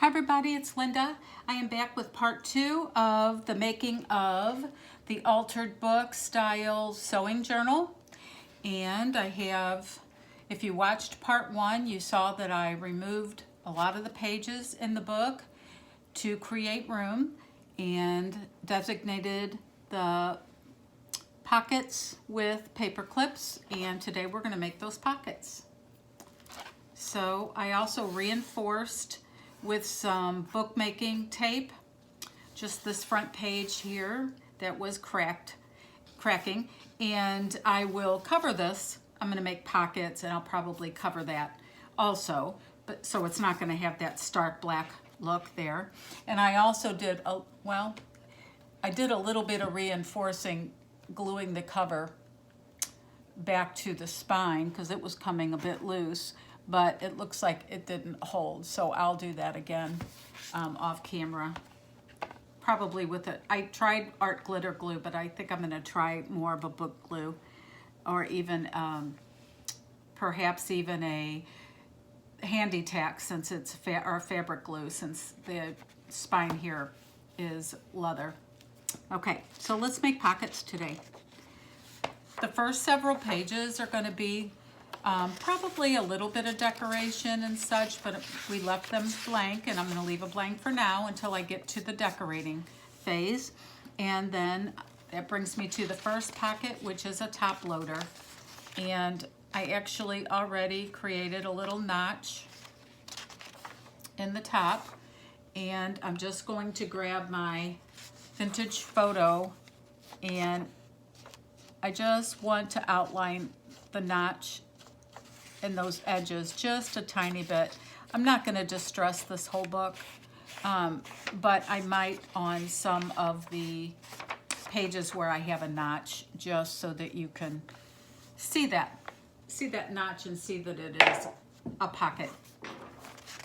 Hi everybody, it's Linda. I am back with part 2 of the making of the altered book style sewing journal. And I have, if you watched part 1, you saw that I removed a lot of the pages in the book to create room and designated the pockets with paper clips, and today we're going to make those pockets. So I also reinforced with some bookmaking tape just this front page here that was cracking, and I will cover this. I'm going to make pockets and I'll probably cover that also, but so it's not going to have that stark black look there. And I also did I did a little bit of reinforcing, gluing the cover back to the spine because it was coming a bit loose, but it looks like it didn't hold, so I'll do that again off camera, probably with it. I tried art glitter glue, but I think I'm going to try more of a book glue, or even perhaps even a handy tack, since it's or fabric glue, since the spine here is leather. Okay, so let's make pockets today. The first several pages are going to be probably a little bit of decoration and such, but we left them blank, and I'm going to leave a blank for now until I get to the decorating phase. And then that brings me to the first pocket, which is a top loader. And I actually already created a little notch in the top, and I'm just going to grab my vintage photo, and I just want to outline the notch in those edges just a tiny bit. I'm not going to distress this whole book, but I might on some of the pages where I have a notch, just so that you can see that notch and see that it is a pocket.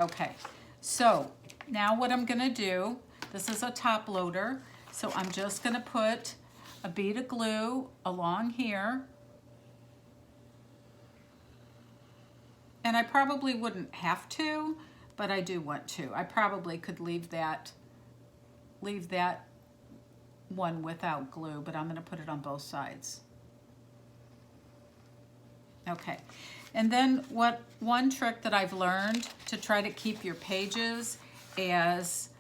Okay, so now what I'm going to do, this is a top loader, so I'm just going to put a bead of glue along here. And I probably wouldn't have to, but I do want to. I probably could leave that one without glue, but I'm going to put it on both sides. Okay, and then one trick that I've learned to try to keep your pages as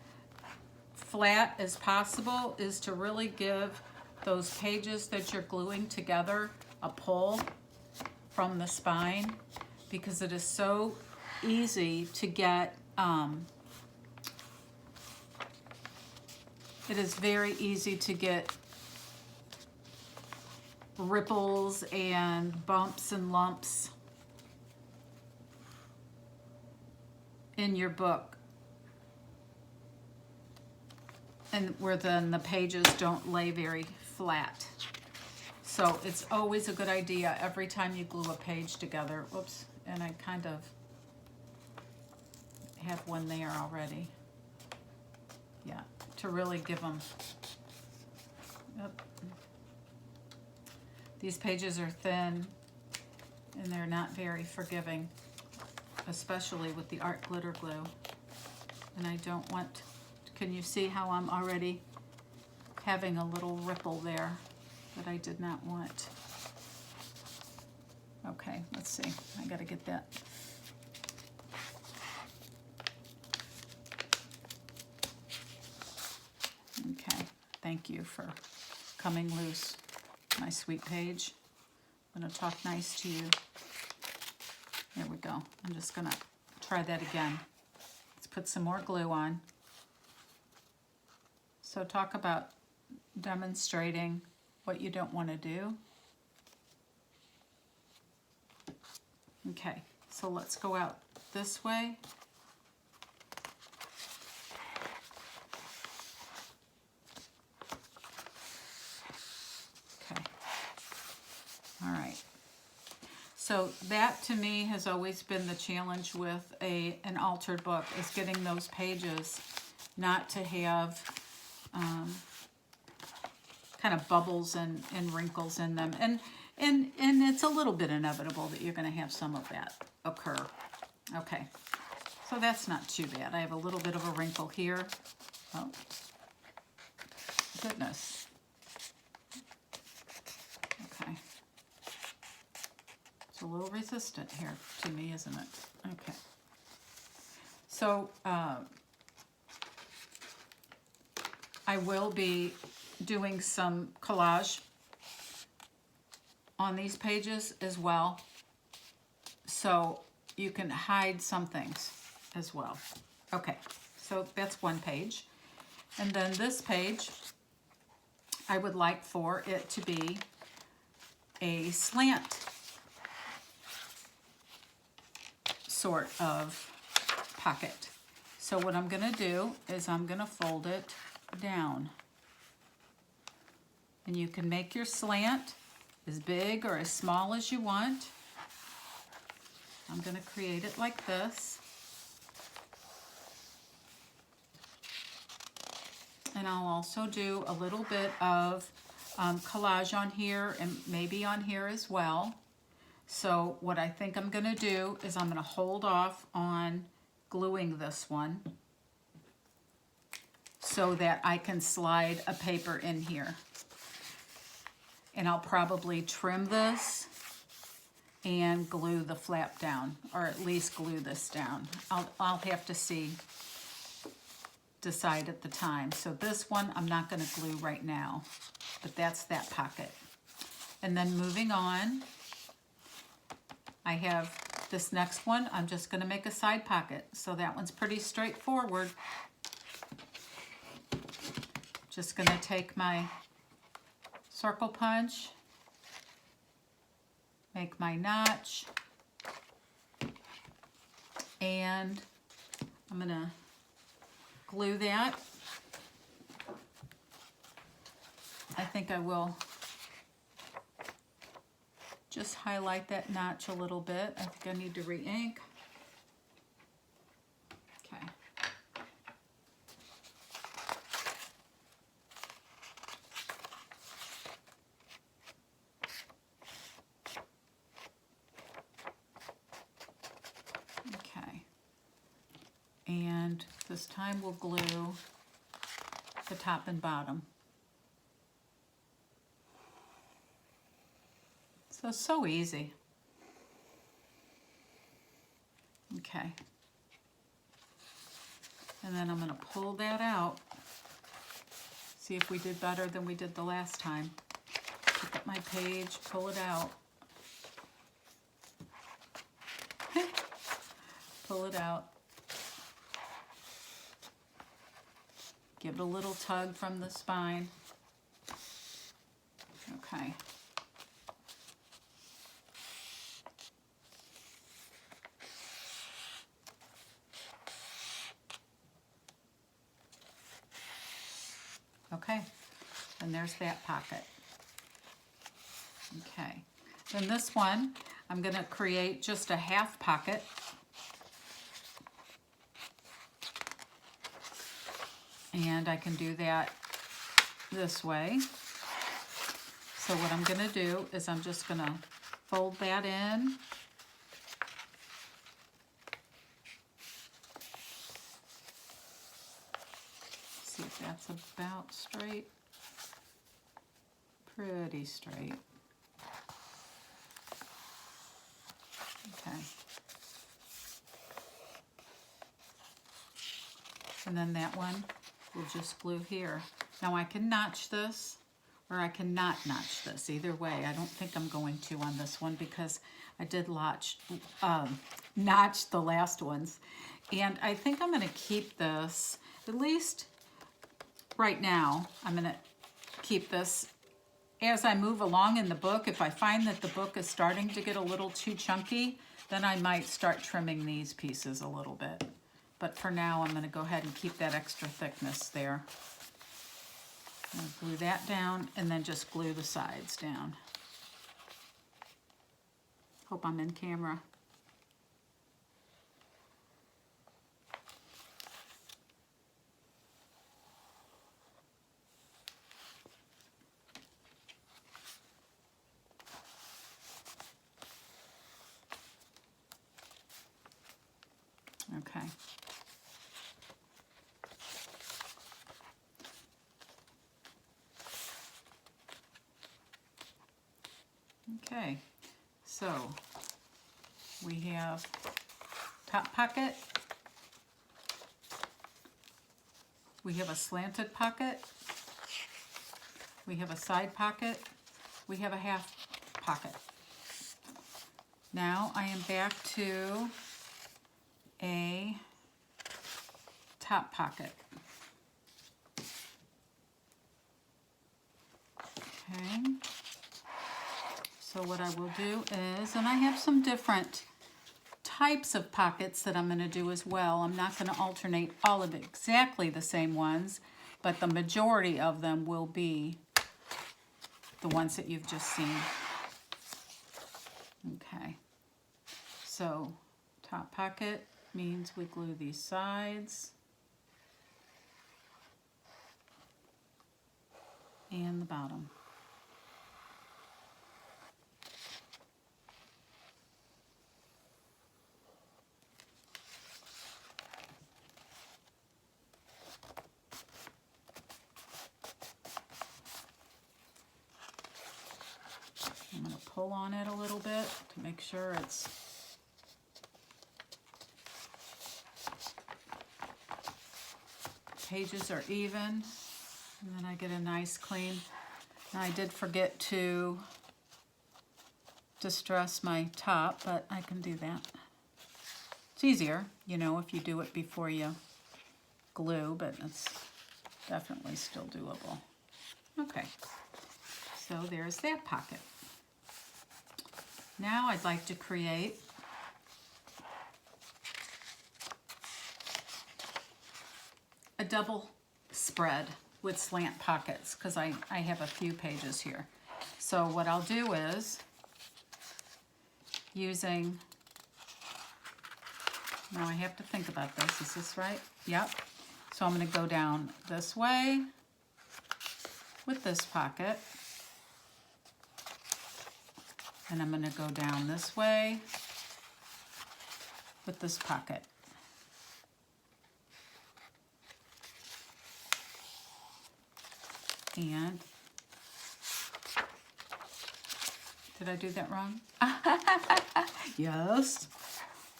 flat as possible is to really give those pages that you're gluing together a pull from the spine, because it is so easy to get, it is very easy to get ripples and bumps and lumps in your book, and where then the pages don't lay very flat. So it's always a good idea every time you glue a page together. Oops, and I kind of have one there already. Yeah, to really give them. Yep. These pages are thin and they're not very forgiving, especially with the art glitter glue. And I don't want, can you see how I'm already having a little ripple there that I did not want? Okay, let's see. I gotta get that. Okay, thank you for coming loose, my sweet page. I'm gonna talk nice to you. There we go. I'm just gonna try that again. Let's put some more glue on. So talk about demonstrating what you don't want to do. Okay, so let's go out this way. Okay, all right. So that to me has always been the challenge with an altered book, is getting those pages not to have kind of bubbles and wrinkles in them. And it's a little bit inevitable that you're going to have some of that occur. Okay, So that's not too bad. I have a little bit of a wrinkle here. Oh, goodness. Okay. It's a little resistant here to me, isn't it? Okay. So I will be doing some collage on these pages as well, so you can hide some things as well. Okay, so that's one page. And then this page, I would like for it to be a slant sort of pocket. So what I'm going to do is I'm going to fold it down. And you can make your slant as big or as small as you want. I'm going to create it like this. And I'll also do a little bit of collage on here and maybe on here as well. So what I think I'm going to do is I'm going to hold off on gluing this one so that I can slide a paper in here. And I'll probably trim this and glue the flap down, or at least glue this down. I'll have to decide at the time. So this one I'm not going to glue right now, but that's that pocket. And then moving on, I have this next one. I'm just going to make a side pocket. So that one's pretty straightforward. Just going to take my circle punch, make my notch, and I'm going to glue that. I think I will just highlight that notch a little bit. I think I need to re-ink. Okay. Okay. And this time we'll glue the top and bottom. So easy. Okay. And then I'm going to pull that out. See if we did better than we did the last time. Pick up my page, pull it out. Pull it out. Give it a little tug from the spine. Okay. Okay, and there's that pocket. Okay, then this one, I'm going to create just a half pocket. And I can do that this way. So what I'm going to do is I'm just going to fold that in. See if that's about straight. Pretty straight. Okay. And then that one we'll just glue here. Now I can notch this or I can not notch this. Either way, I don't think I'm going to on this one because I did notch the last ones. And I think I'm going to keep this, at least right now, I'm going to keep this as I move along in the book. If I find that the book is starting to get a little too chunky, then I might start trimming these pieces a little bit. But for now, I'm going to go ahead and keep that extra thickness there. I'm going to glue that down and then just glue the sides down. Hope I'm in camera. Okay. Okay, so we have top pocket, we have a slanted pocket, we have a side pocket, we have a half pocket. Now I am back to a top pocket. Okay. So what I will do is, and I have some different types of pockets that I'm going to do as well. I'm not going to alternate all of exactly the same ones, but the majority of them will be the ones that you've just seen. Okay. So top pocket means we glue these sides and the bottom. I'm going to pull on it a little bit to make sure it's pages are even, and then I get a nice clean. Now I did forget to distress my top, but I can do that. It's easier, you know, if you do it before you glue, but it's definitely still doable. Okay, so there's that pocket. Now I'd like to create a double spread with slant pockets, because I have a few pages here. So what I'll do is, using, now I have to think about this, is this right? Yep. So I'm going to go down this way with this pocket, and I'm going to go down this way with this pocket. And did I do that wrong? Yes.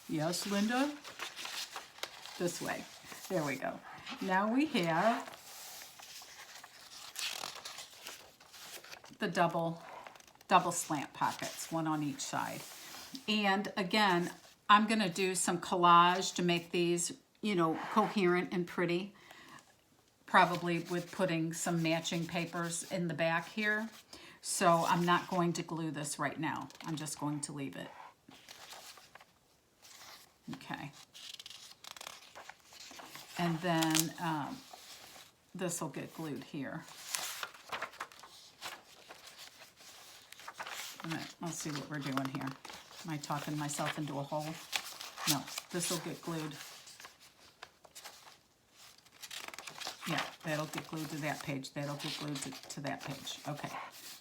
Yes, Linda. This way. There we go. Now we have the double slant pockets, one on each side. And again, I'm going to do some collage to make these, you know, coherent and pretty. Probably with putting some matching papers in the back here. So I'm not going to glue this right now. I'm just going to leave it. Okay. And then this will get glued here. Let's see what we're doing here. Am I talking myself into a hole? No, this will get glued. Yeah, that'll get glued to that page. That'll get glued to that page. Okay,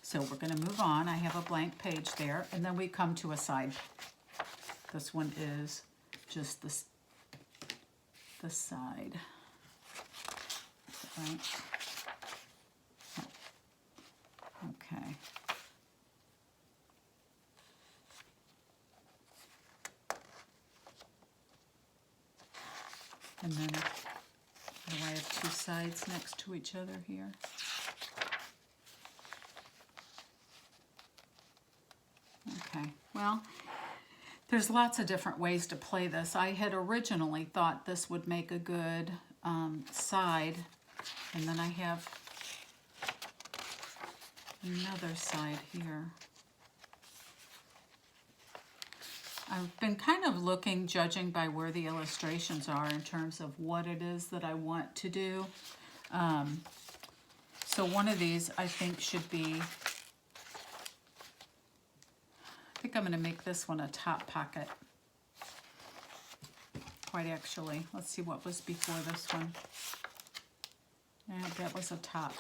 so we're going to move on. I have a blank page there, and then we come to a side. This one is just the side. Right? Okay. And then do I have two sides next to each other here? Okay, well, there's lots of different ways to play this. I had originally thought this would make a good side, and then I have another side here. I've been kind of looking, judging by where the illustrations are in terms of what it is that I want to do. So one of these I think should be, I think I'm going to make this one a top pocket. Quite actually. Let's see what was before this one. Yeah, that was a top.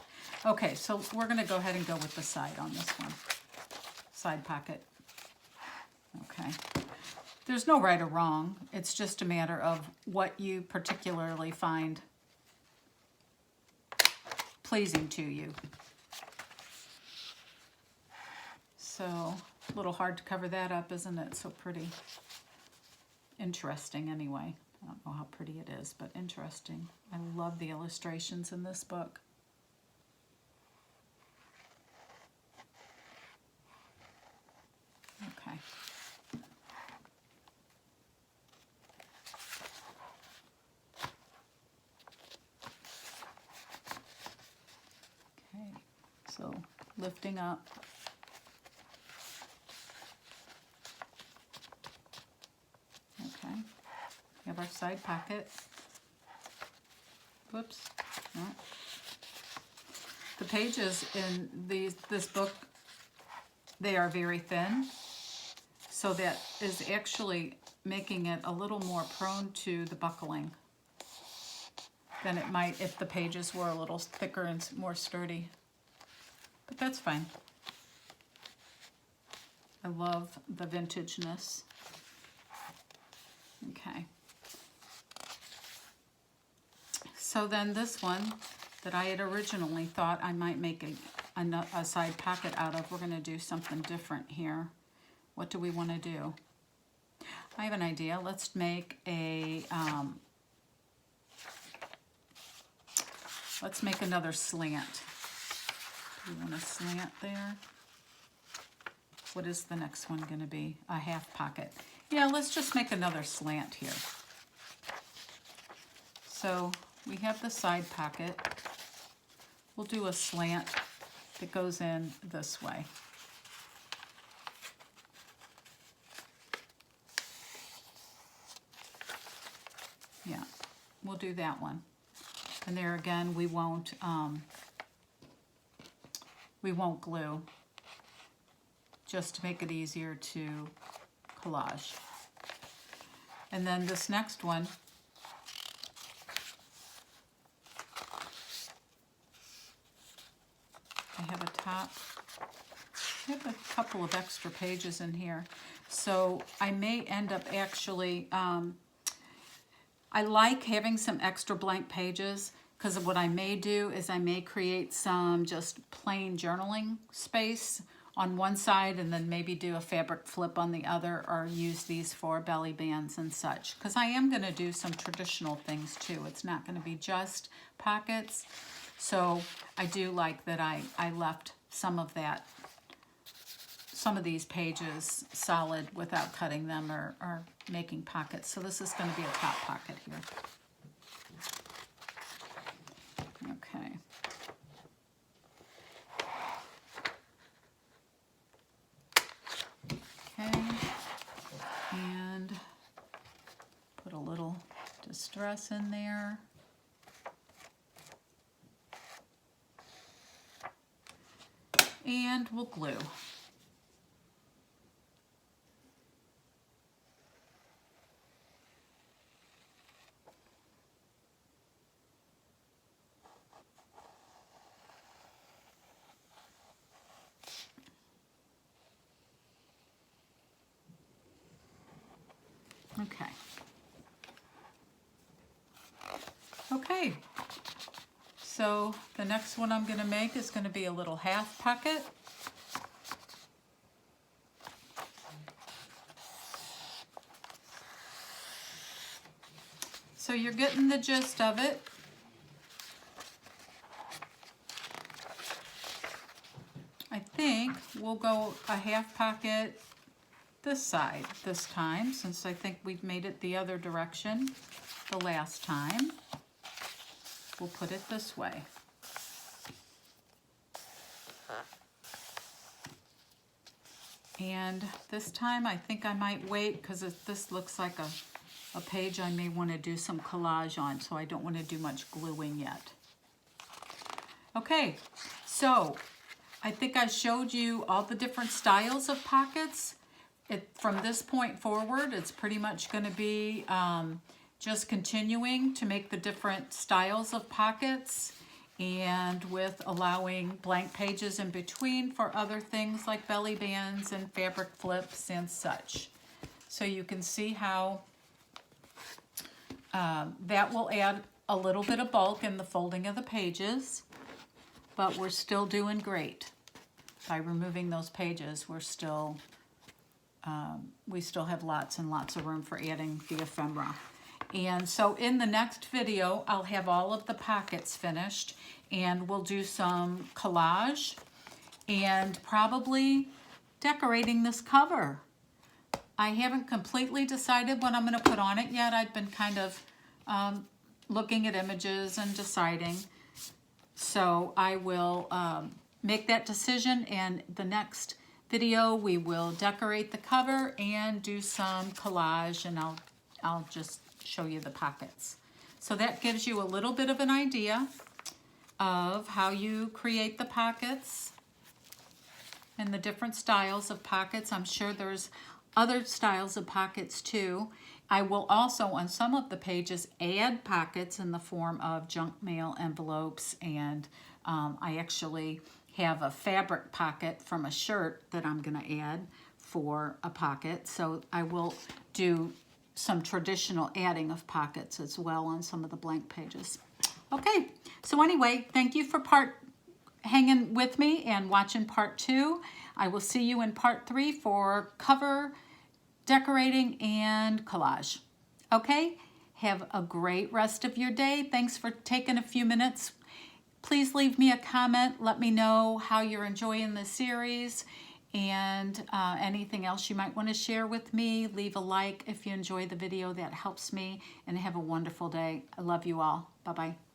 Okay, so we're going to go ahead and go with the side on this one. Side pocket. Okay. There's no right or wrong. It's just a matter of what you particularly find pleasing to you. So, a little hard to cover that up, isn't it? So pretty. Interesting anyway. I don't know how pretty it is, but interesting. I love the illustrations in this book. Okay. Okay, so lifting up. Okay, we have our side pocket. Whoops. No. The pages in this book, they are very thin, so that is actually making it a little more prone to the buckling than it might if the pages were a little thicker and more sturdy. But that's fine. I love the vintageness. Okay. So then this one that I had originally thought I might make a side pocket out of, we're going to do something different here. What do we want to do? I have an idea. Let's make a, let's make another slant. Do we want a slant there? What is the next one going to be? A half pocket. Yeah, let's just make another slant here. So we have the side pocket. We'll do a slant that goes in this way. Yeah, we'll do that one. And there again, we won't glue, just to make it easier to collage. And then this next one, I have a top. I have a couple of extra pages in here, so I may end up actually, I like having some extra blank pages, because what I may do is I may create some just plain journaling space on one side and then maybe do a fabric flip on the other, or use these for belly bands and such. Because I am going to do some traditional things too. It's not going to be just pockets. So I do like that I left some of that, some of these pages solid without cutting them or making pockets. So this is going to be a top pocket here. Okay. Okay. And put a little distress in there. And we'll glue. Okay. Okay. So the next one I'm going to make is going to be a little half pocket. So you're getting the gist of it. I think we'll go a half pocket this side this time, since I think we've made it the other direction the last time. We'll put it this way. And this time I think I might wait, because this looks like a page I may want to do some collage on, so I don't want to do much gluing yet. Okay, so I think I showed you all the different styles of pockets. From this point forward, it's pretty much going to be just continuing to make the different styles of pockets, and with allowing blank pages in between for other things like belly bands and fabric flips and such. so you can see how that will add a little bit of bulk in the folding of the pages, but we're still doing great. By removing those pages, we're still, we still have lots and lots of room for adding the ephemera. And so in the next video, I'll have all of the pockets finished, and we'll do some collage and probably decorating this cover. I haven't completely decided what I'm going to put on it yet. I've been kind of looking at images and deciding. So I will make that decision, and the next video we will decorate the cover and do some collage, and I'll just show you the pockets. So that gives you a little bit of an idea of how you create the pockets and the different styles of pockets. I'm sure there's other styles of pockets too. I will also, on some of the pages, add pockets in the form of junk mail envelopes, and I actually have a fabric pocket from a shirt that I'm going to add for a pocket. So I will do some traditional adding of pockets as well on some of the blank pages. Okay, so anyway, thank you for hanging with me and watching part 2. I will see you in part 3 for cover, decorating, and collage. Okay, have a great rest of your day. Thanks for taking a few minutes. Please leave me a comment. Let me know how you're enjoying the series, and anything else you might want to share with me. Leave a like if you enjoy the video. That helps me, and have a wonderful day. I love you all. Bye-bye.